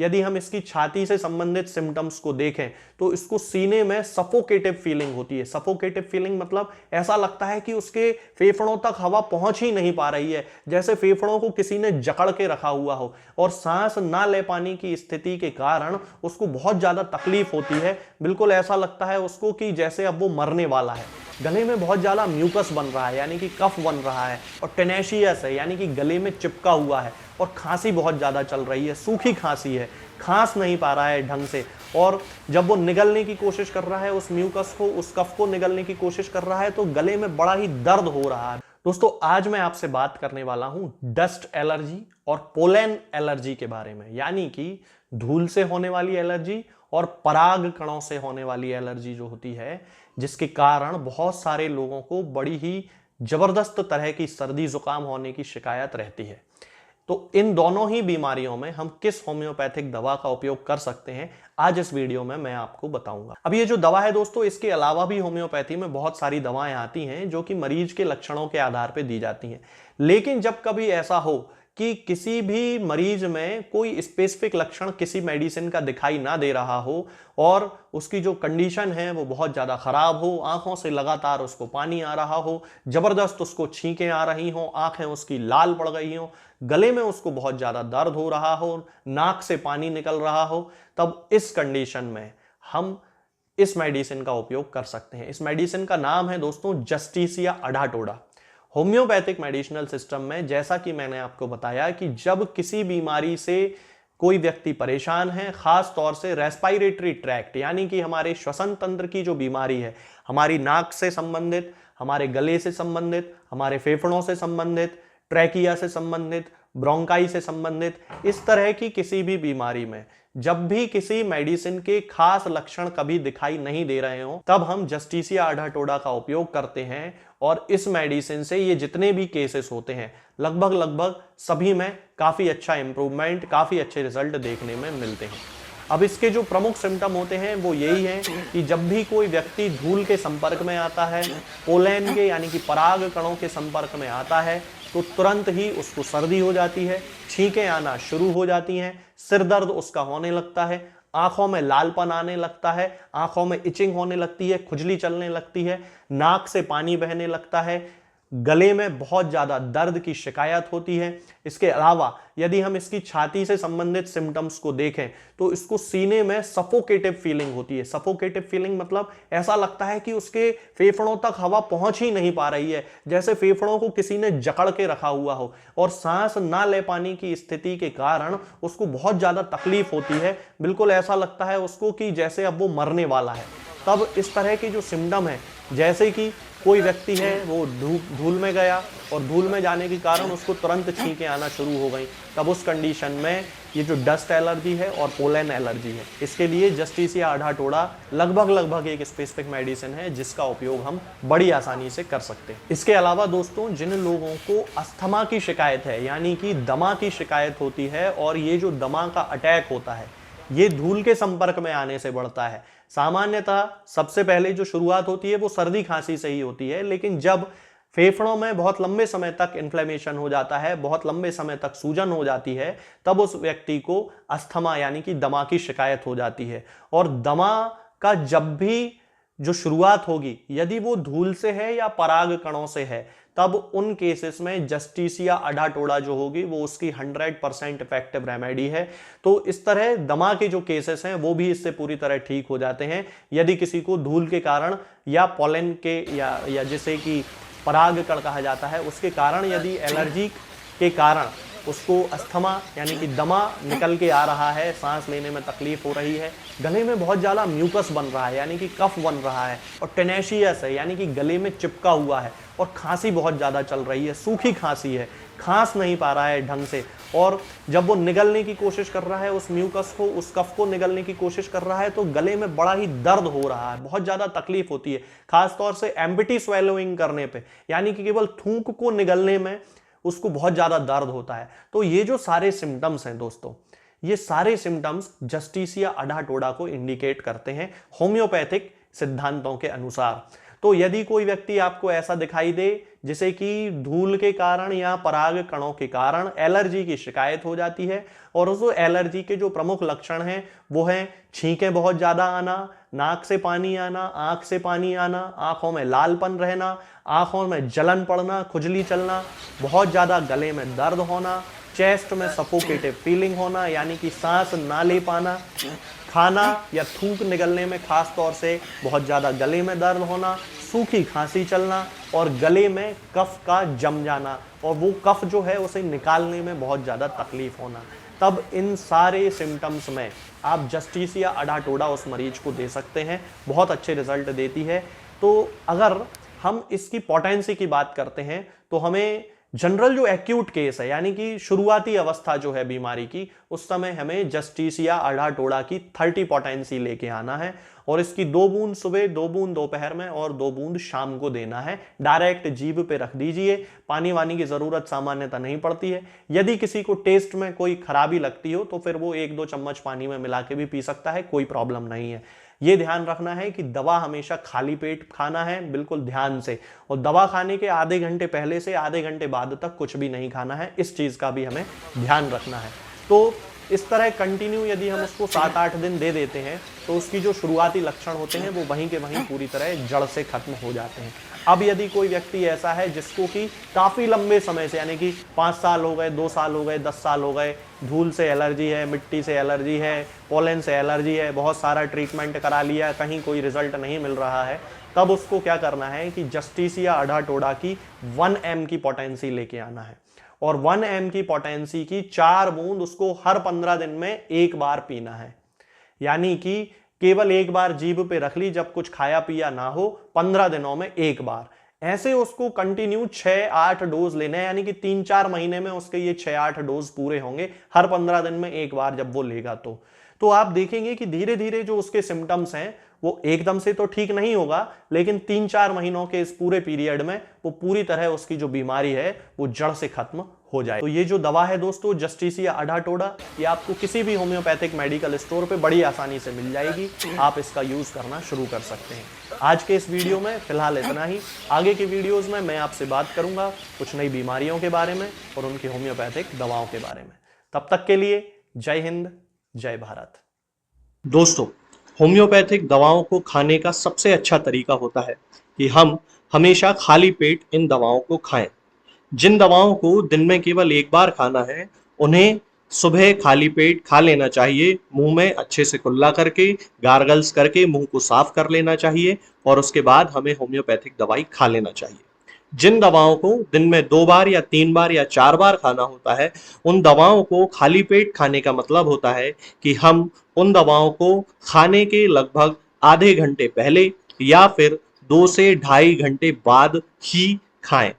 यदि हम इसकी छाती से संबंधित सिम्टम्स को देखें तो इसको सीने में सफोकेटिव फीलिंग होती है। सफोकेटिव फीलिंग मतलब ऐसा लगता है कि उसके फेफड़ों तक हवा पहुंच ही नहीं पा रही है, जैसे फेफड़ों को किसी ने जकड़ के रखा हुआ हो, और सांस ना ले पाने की स्थिति के कारण उसको बहुत ज्यादा तकलीफ होती है। बिल्कुल ऐसा लगता है उसको कि जैसे अब वो मरने वाला है। गले में बहुत ज्यादा म्यूकस बन रहा है यानी कि कफ बन रहा है, और टेनेशियस है यानी कि गले में चिपका हुआ है, और खांसी बहुत ज्यादा चल रही है, सूखी खांसी है, खांस नहीं पा रहा है ढंग से, और जब वो निगलने की कोशिश कर रहा है उस म्यूकस को, उस कफ को निगलने की कोशिश कर रहा है तो गले में बड़ा ही दर्द हो रहा है। दोस्तों आज मैं आपसे बात करने वाला हूं डस्ट एलर्जी और पोलन एलर्जी के बारे में, यानी कि धूल से होने वाली एलर्जी और पराग कणों से होने वाली एलर्जी जो होती है, जिसके कारण बहुत सारे लोगों को बड़ी ही जबरदस्त तरह की सर्दी जुकाम होने की शिकायत रहती है। तो इन दोनों ही बीमारियों में हम किस होम्योपैथिक दवा का उपयोग कर सकते हैं, आज इस वीडियो में मैं आपको बताऊंगा। अब ये जो दवा है दोस्तों, इसके अलावा भी होम्योपैथी में बहुत सारी दवाएं आती हैं जो कि मरीज के लक्षणों के आधार पर दी जाती हैं। लेकिन जब कभी ऐसा हो कि किसी भी मरीज में कोई स्पेसिफिक लक्षण किसी मेडिसिन का दिखाई ना दे रहा हो और उसकी जो कंडीशन है वो बहुत ज़्यादा ख़राब हो, आंखों से लगातार उसको पानी आ रहा हो, ज़बरदस्त उसको छींकें आ रही हों, आंखें उसकी लाल पड़ गई हों, गले में उसको बहुत ज़्यादा दर्द हो रहा हो, नाक से पानी निकल रहा हो, तब इस कंडीशन में हम इस मेडिसिन का उपयोग कर सकते हैं। इस मेडिसिन का नाम है दोस्तों जस्टिसिया अडाटोडा। होम्योपैथिक मेडिसिनल सिस्टम में जैसा कि मैंने आपको बताया कि जब किसी बीमारी से कोई व्यक्ति परेशान है, खास तौर से रेस्पिरेटरी ट्रैक्ट यानी कि हमारे श्वसन तंत्र की जो बीमारी है, हमारी नाक से संबंधित, हमारे गले से संबंधित, हमारे फेफड़ों से संबंधित, ट्रैकिया से संबंधित, ब्रोंकाई से संबंधित, इस तरह की किसी भी बीमारी में जब भी किसी मेडिसिन के खास लक्षण कभी दिखाई नहीं दे रहे हो, तब हम जस्टिसिया अडाटोडा का उपयोग करते हैं। और इस मेडिसिन से ये जितने भी केसेस होते हैं लगभग सभी में काफी अच्छा इंप्रूवमेंट, काफी अच्छे रिजल्ट देखने में मिलते हैं। अब इसके जो प्रमुख सिम्टम होते हैं वो यही हैं कि जब भी कोई व्यक्ति धूल के संपर्क में आता है, पोलन के यानी कि पराग कणों के संपर्क में आता है, तो तुरंत ही उसको सर्दी हो जाती है, छींकें आना शुरू हो जाती हैं, सिर दर्द उसका होने लगता है, आंखों में लालपन आने लगता है, आंखों में इचिंग होने लगती है, खुजली चलने लगती है, नाक से पानी बहने लगता है, गले में बहुत ज्यादा दर्द की शिकायत होती है। इसके अलावा यदि हम इसकी छाती से संबंधित सिम्टम्स को देखें तो इसको सीने में सफोकेटिव फीलिंग होती है। सफोकेटिव फीलिंग मतलब ऐसा लगता है कि उसके फेफड़ों तक हवा पहुंच ही नहीं पा रही है, जैसे फेफड़ों को किसी ने जकड़ के रखा हुआ हो, और सांस ना ले पाने की स्थिति के कारण उसको बहुत ज्यादा तकलीफ होती है। बिल्कुल ऐसा लगता है उसको कि जैसे अब वो मरने वाला है। तब इस तरह के जो सिम्टम है, जैसे कि कोई व्यक्ति है वो धूल में गया और धूल में जाने के कारण उसको तुरंत छींकें आना शुरू हो गई, तब उस कंडीशन में ये जो डस्ट एलर्जी है और पोलन एलर्जी है, इसके लिए जस्टिसिया अडाटोडा लगभग एक स्पेसिफिक मेडिसिन है जिसका उपयोग हम बड़ी आसानी से कर सकते हैं। इसके अलावा दोस्तों, जिन लोगों को अस्थमा की शिकायत है यानी कि दमा की शिकायत होती है, और ये जो दमा का अटैक होता है ये धूल के संपर्क में आने से बढ़ता है। सामान्यतः सबसे पहले जो शुरुआत होती है वो सर्दी खांसी से ही होती है, लेकिन जब फेफड़ों में बहुत लंबे समय तक इन्फ्लेमेशन हो जाता है, बहुत लंबे समय तक सूजन हो जाती है, तब उस व्यक्ति को अस्थमा यानी कि दमा की शिकायत हो जाती है। और दमा का जब भी जो शुरुआत होगी, यदि वो धूल से है या पराग कणों से है, तब उन केसेस में जस्टिसिया अडाटोडा जो होगी वो उसकी 100% इफेक्टिव रेमेडी है। तो इस तरह दमा के जो केसेस हैं वो भी इससे पूरी तरह ठीक हो जाते हैं। यदि किसी को धूल के कारण या पोलन के या जिसे कि पराग कण कहा जाता है उसके कारण, यदि एलर्जी के कारण उसको अस्थमा यानी कि दमा निकल के आ रहा है, सांस लेने में तकलीफ हो रही है, गले में बहुत ज़्यादा म्यूकस बन रहा है यानी कि कफ बन रहा है, और टेनेशियस है यानी कि गले में चिपका हुआ है, और खांसी बहुत ज़्यादा चल रही है, सूखी खांसी है, खांस नहीं पा रहा है ढंग से, और जब वो निगलने की कोशिश कर रहा है उस म्यूकस को, उस कफ को निगलने की कोशिश कर रहा है, तो गले में बड़ा ही दर्द हो रहा है, बहुत ज़्यादा तकलीफ होती है, खासतौर से एम्प्टी स्वेलोइंग करने पे, यानी कि केवल थूक को निगलने में उसको बहुत ज्यादा दर्द होता है। तो ये जो सारे सिम्टम्स हैं दोस्तों, ये सारे सिम्टम्स जस्टिसिया अडाटोडा को इंडिकेट करते हैं होम्योपैथिक सिद्धांतों के अनुसार। तो यदि कोई व्यक्ति आपको ऐसा दिखाई दे जिसे कि धूल के कारण या पराग कणों के कारण एलर्जी की शिकायत हो जाती है, और उस एलर्जी के जो प्रमुख लक्षण हैं वो हैं छींकें बहुत ज्यादा आना, नाक से पानी आना, आंख से पानी आना, आंखों में लालपन रहना, आंखों में जलन पड़ना, खुजली चलना, बहुत ज्यादा गले में दर्द होना, चेस्ट में सफोकेटिव फीलिंग होना यानी कि सांस ना ले पाना, खाना या थूक निकलने में खास तौर से बहुत ज्यादा गले में दर्द होना, सूखी खांसी चलना और गले में कफ का जम जाना, और वो कफ जो है उसे निकालने में बहुत ज्यादा तकलीफ होना। तब इन सारे सिम्टम्स में आप जस्टिसिया अडाटोडा उस मरीज को दे सकते हैं, बहुत अच्छे रिजल्ट देती है। तो अगर हम इसकी पोटेंसी की बात करते हैं तो हमें जनरल जो एक्यूट केस है यानी कि शुरुआती अवस्था जो है बीमारी की, उस समय हमें जस्टिसिया अडाटोडा की 30 पोटेंसी लेके आना है, और इसकी 2 बूंद सुबह, 2 बूंद दोपहर में और 2 बूंद शाम को देना है। डायरेक्ट जीभ पे रख दीजिए, पानी वानी की जरूरत सामान्यतः नहीं पड़ती है। यदि किसी को टेस्ट में कोई खराबी लगती हो तो फिर वो 1-2 चम्मच पानी में मिला के भी पी सकता है, कोई प्रॉब्लम नहीं है। ये ध्यान रखना है कि दवा हमेशा खाली पेट खाना है, बिल्कुल ध्यान से, और दवा खाने के आधे घंटे पहले से आधे घंटे बाद तक कुछ भी नहीं खाना है, इस चीज का भी हमें ध्यान रखना है। तो इस तरह कंटिन्यू यदि हम उसको 7-8 दिन दे देते हैं तो उसकी जो शुरुआती लक्षण होते हैं वो वहीं के वहीं पूरी तरह जड़ से खत्म हो जाते हैं। अब यदि कोई व्यक्ति ऐसा है जिसको कि काफी लंबे समय से यानी कि 5 साल हो गए, 2 साल हो गए, 10 साल हो गए, धूल से एलर्जी है, मिट्टी से एलर्जी है, पोलन से एलर्जी है, बहुत सारा ट्रीटमेंट करा लिया, कहीं कोई रिजल्ट नहीं मिल रहा है, तब उसको क्या करना है कि जस्टिसिया अडाटोडा की 1 mg की पोटेंसी लेके आना है, और 1 mg की पोटेंसी की 4 बूंद उसको हर 15 दिन में एक बार पीना है। यानी कि केवल एक बार जीभ पे रख ली, जब कुछ खाया पिया ना हो, 15 दिनों में एक बार। ऐसे उसको कंटिन्यू 6-8 डोज लेने हैं, यानी कि 3-4 महीने में उसके ये 6-8 डोज पूरे होंगे, हर 15 दिन में एक बार जब वो लेगा तो आप देखेंगे कि धीरे धीरे जो उसके सिम्टम्स हैं वो एकदम से तो ठीक नहीं होगा, लेकिन 3-4 महीनों के इस पूरे पीरियड में वो पूरी तरह उसकी जो बीमारी है वो जड़ से खत्म हो जाए। तो ये जो दवा है दोस्तों जस्टिसिया अडाटोडा, ये आपको किसी भी होम्योपैथिक मेडिकल स्टोर पे बड़ी आसानी से मिल जाएगी, आप इसका यूज करना शुरू कर सकते हैं। आज के इस वीडियो में फिलहाल इतना ही। आगे के वीडियोस में मैं आपसे बात करूंगा कुछ नई बीमारियों के बारे में और उनकी होम्योपैथिक दवाओं के बारे में। तब तक के लिए जय हिंद, जय भारत। दोस्तों, होम्योपैथिक दवाओं को खाने का सबसे अच्छा तरीका होता है कि हम हमेशा खाली पेट इन दवाओं को खाएं। जिन दवाओं को दिन में केवल एक बार खाना है, उन्हें सुबह खाली पेट खा लेना चाहिए, मुंह में अच्छे से कुल्ला करके, गार्गल्स करके मुंह को साफ कर लेना चाहिए, और उसके बाद हमें होम्योपैथिक दवाई खा लेना चाहिए। जिन दवाओं को दिन में 2 बार या 3 बार या 4 बार खाना होता है, उन दवाओं को खाली पेट खाने का मतलब होता है कि हम उन दवाओं को खाने के लगभग आधे घंटे पहले या फिर 2 से ढाई घंटे बाद ही खाएं।